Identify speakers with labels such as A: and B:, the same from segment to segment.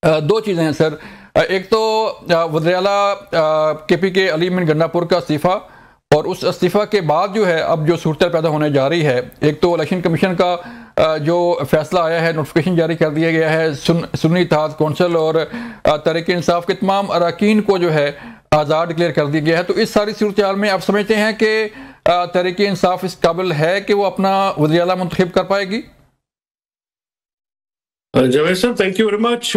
A: दो चीज़ें हैं सर। एक तो वज़ीर-ए-आला केपी के अली अमीन गन्नापुर का इस्तीफ़ा, और उस इस्तीफ़ा के बाद जो है अब जो सूरत पैदा होने जा रही है, एक तो इलेक्शन कमीशन का जो फैसला आया है, नोटिफिकेशन जारी कर दिया गया है, सुन्नी इत्तेहाद कौंसिल और तहरीक इंसाफ के तमाम अरकान को जो है आज़ाद डिक्लेयर कर दिया गया है। तो इस सारी सूरत हाल में आप समझते हैं कि तहरीक इंसाफ इस काबिल है कि वो अपना वज़ीर-ए-आला मुंतखब कर पाएगी?
B: जावेद साहब, थैंक यू वेरी मच।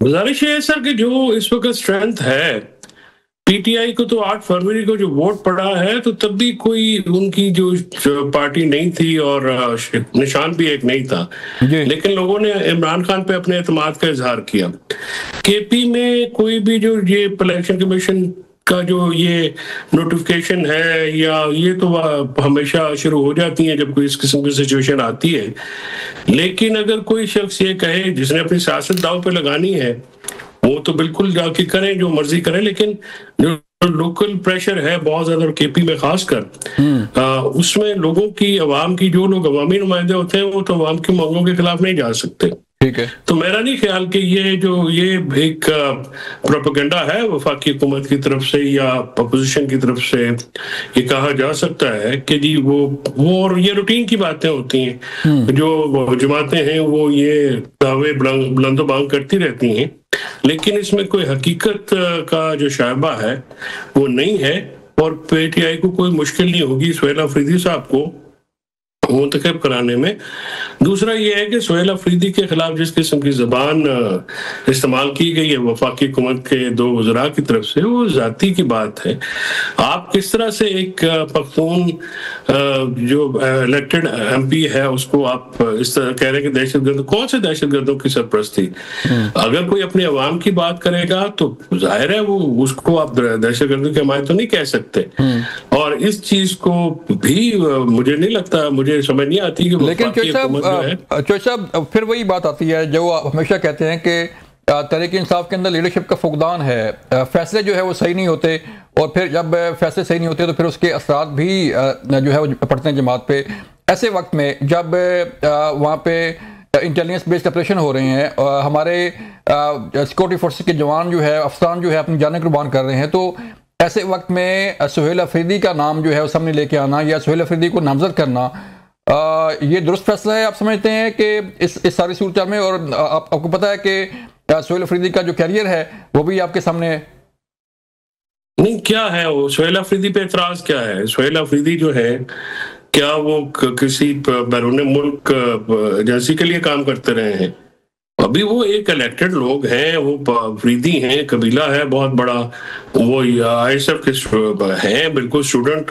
B: गुजारिश है सर कि जो इस वक्त स्ट्रेंथ है पीटीआई को, तो 8 फरवरी को जो वोट पड़ा है तो तब भी कोई उनकी जो पार्टी नहीं थी और निशान भी एक नहीं था, लेकिन लोगों ने इमरान खान पे अपने एतमाद का इजहार किया। केपी में कोई भी जो ये इलेक्शन कमीशन का जो ये नोटिफिकेशन है, या ये तो हमेशा शुरू हो जाती है जब कोई इस किस्म की सिचुएशन आती है, लेकिन अगर कोई शख्स ये कहे जिसने अपनी सियासत दाव पे लगानी है, वो तो बिल्कुल जाके करें, जो मर्जी करें, लेकिन जो लोकल प्रेशर है बहुत ज्यादा, और केपी में खासकर उसमें लोगों की, अवाम की, जो लोग अवामी नुमाइंदे होते हैं वो तो अवाम की मांगों के खिलाफ नहीं जा सकते।
A: ठीक है।
B: तो मेरा नहीं ख्याल कि ये एक प्रोपेगेंडा है वफाकी हुकूमत की तरफ से या अपोजिशन की तरफ से, ये कहा जा सकता है कि जी वो और ये रूटीन की बातें होती हैं, जो जमातें हैं वो ये दावे बुलंदोबांग करती रहती हैं, लेकिन इसमें कोई हकीकत का जो शायबा है वो नहीं है, और पीटीआई को कोई मुश्किल नहीं होगी सुहेल अफरीदी साहब को मुंतखब कराने में। दूसरा ये है कि सुहेल अफरीदी के खिलाफ जिस किस्म की जबान इस्तेमाल की गई है वफाकी हुकूमत के 2 वज़रा की तरफ से, वो जाती की बात है। आप किस तरह से एक पख्तून जो इलेक्टेड एमपी है उसको आप इस तरह कह रहे हैं कि दहशतगर्द, कौन से दहशतगर्दों की सरपरस्ती? अगर कोई अपने अवाम की बात करेगा तो जाहिर है वो उसको आप दहशतगर्दी की हमायत तो नहीं कह सकते, और इस चीज को भी मुझे नहीं लगता, मुझे समझ नहीं आती कि
A: लेकिन चौधरी साहब फिर वही बात आती है जो आप हमेशा कहते हैं कि तहरीक इंसाफ के अंदर लीडरशिप का फुकदान है, फैसले जो है वो सही नहीं होते, और फिर जब फैसले सही नहीं होते तो फिर उसके असरात भी जो है वो पड़ते हैं जमात पे। ऐसे वक्त में जब वहाँ पे इंटेलिजेंस बेस्ड ऑपरेशन हो रहे हैं, हमारे सिक्योरिटी फोर्सेस के जवान जो है, अफसरान जो है अपनी जानें कुर्बान कर रहे हैं, तो ऐसे वक्त में सुहेल अफरीदी का नाम जो है वो सामने लेके आना या सुहेल अफरीदी को नामजद करना, ये दुरुस्त फैसला है आप समझते हैं कि इस सारी सूरत में? और आपको पता है कि सुहेल अफरीदी का जो कैरियर है वो भी आपके सामने है।
B: नहीं, क्या है वो सुहेल अफरीदी पे एतराज क्या है? सुहेल अफरीदी जो है, क्या वो किसी बैरून मुल्क एजेंसी के लिए काम करते रहे हैं? अभी वो एक इलेक्टेड लोग हैं, वो अफरीदी हैं, कबीला है बहुत बड़ा, वो आईएसएफ के हैं, बिल्कुल स्टूडेंट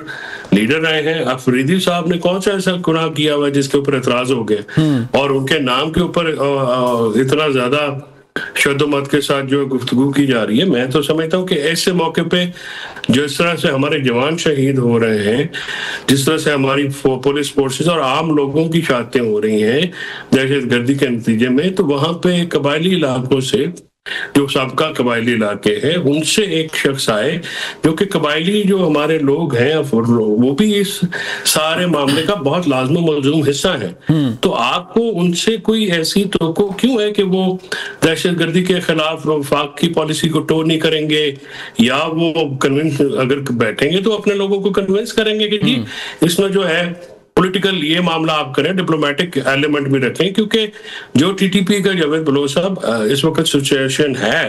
B: लीडर रहे हैं। अफरीदी साहब ने कौन सा ऐसा गुनाह किया हुआ जिसके ऊपर एतराज हो गए, और उनके नाम के ऊपर इतना ज्यादा शद्दोमत के साथ जो गुफ्तगू की जा रही है? मैं तो समझता हूँ कि ऐसे मौके पे जिस तरह से हमारे जवान शहीद हो रहे हैं, जिस तरह से हमारी पुलिस फोर्सेस और आम लोगों की शहादतें हो रही हैं दहशतगर्दी के नतीजे में, तो वहां पे कबायली इलाकों से, जो सबका कबायली इलाके हैं, उनसे एक शख्स आए जो कि कबायली जो हमारे लोग हैं वो भी इस सारे मामले का बहुत लाजमी मलजूम हिस्सा है। तो आपको उनसे कोई ऐसी तो क्यों है कि वो दहशतगर्दी के खिलाफ वफाक की पॉलिसी को टो नहीं करेंगे, या वो कन्विंस अगर बैठेंगे तो अपने लोगों को कन्विंस करेंगे कि जी इसमें जो है पॉलिटिकल ये मामला आप करें, डिप्लोमेटिक एलिमेंट भी रखें, क्योंकि जो टीटीपी का जावेद बलोच साहब इस वक्त सिचुएशन है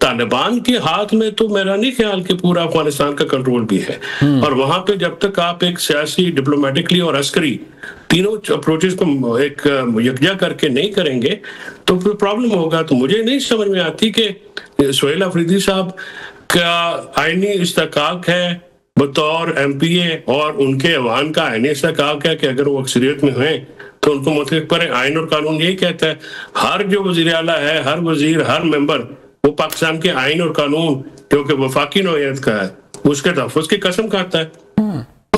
B: तालिबान के हाथ में, तो मेरा नहीं ख्याल कि पूरा अफगानिस्तान का कंट्रोल भी है, और वहां पे जब तक आप एक सियासी, डिप्लोमेटिकली और अस्करी तीनों अप्रोचेस को एक यकजा करके नहीं करेंगे तो फिर प्रॉब्लम होगा। तो मुझे नहीं समझ में आती कि सुहेल अफरीदी साहब का आईनी इस्तेकाक है बतौर एमपीए, और उनके अवान का आईनी इस्तेकाक है कि अगर वो अक्सरियत में हैं तो उनको मुतलक करें। आइन और कानून यही कहता है, हर जो वजीर आला है, हर वजीर, हर मेंबर, वो पाकिस्तान के आइन और कानून जो कि वफाकी नौयत का है उसके तहफ़्फ़ुज़ की कसम खाता है।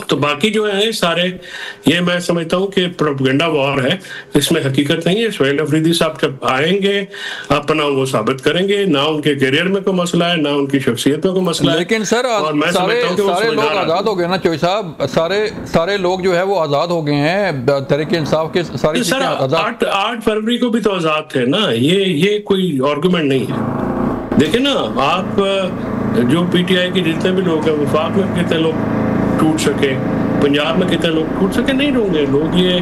B: तो बाकी जो है सारे, ये मैं समझता हूँ कि प्रोपेगेंडा वॉर है, इसमें हकीकत नहीं है। सुहेल अफरीदी साहब जब आएंगे अपना वो साबित करेंगे, ना उनके करियर में कोई मसला है, ना उनकी शख्सियत में कोई मसला है।
A: लेकिन सर सारे लोग आजाद हो गए ना चोई साहब, सारे लोग जो है वो आजाद हो गए हैं तहरीक इंसाफ के, सारी
B: सर 8 फरवरी को भी तो आजाद थे ना, ये कोई आर्गुमेंट नहीं है। देखिए ना, आप जो पीटीआई के जितने भी लोग हैं, वफाक में कितने लोग टूट सके, पंजाब में कितने लोग टूट सके, नहीं होंगे लोग। ये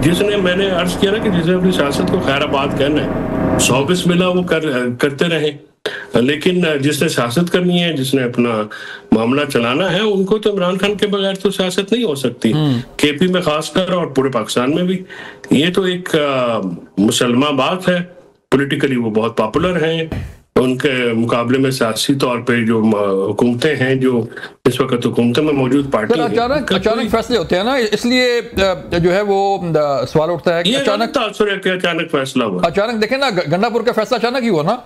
B: जिसने, मैंने अर्ज किया ना कि जिसने अपनी सियासत को खैराबाद कहना है, 120 मिला वो करते रहे, लेकिन जिसने सियासत करनी है, जिसने अपना मामला चलाना है, उनको तो इमरान खान के बगैर तो सियासत नहीं हो सकती। केपी में खासकर और पूरे पाकिस्तान में भी। ये तो एक मुसलमान बात है, पॉलिटिकली वो बहुत पॉपुलर हैं, उनके मुकाबले में सियासी तौर पे जो हुकूमतें हैं, जो इस वक्त हुकूमत में मौजूद पार्टी,
A: अचानक फैसले होते हैं ना, इसलिए जो है वो सवाल उठता है कि
B: अचानक फैसला हुआ।
A: अचानक देखें ना, गंडापुर का फैसला अचानक ही हुआ ना,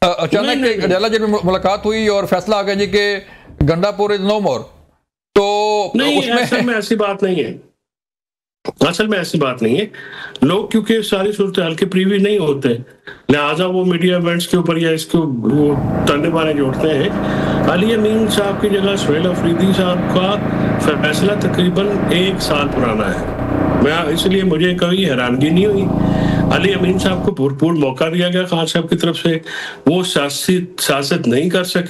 A: अचानक अडेला जेल में मुलाकात हुई और फैसला आ गया जी कि गंडापुर इज नो मोर। तो
B: नहीं, असल में ऐसी बात नहीं है, असल में ऐसी बात नहीं है। लोग क्योंकि सारी सूरत हाल के प्रीव्यू नहीं होते, लिहाजा वो मीडिया इवेंट्स के ऊपर या इसको वो ताने बाने जोड़ते हैं। अली अमीन साहब की जगह सुहेल अफरीदी साहब का फैसला तकरीबन 1 साल पुराना है। मैं इसलिए मुझे कभी हैरानगी नहीं हुई। अली अमीन साहब को भरपूर मौका दिया गया खान साहब की तरफ से, वो सियासत नहीं कर सके।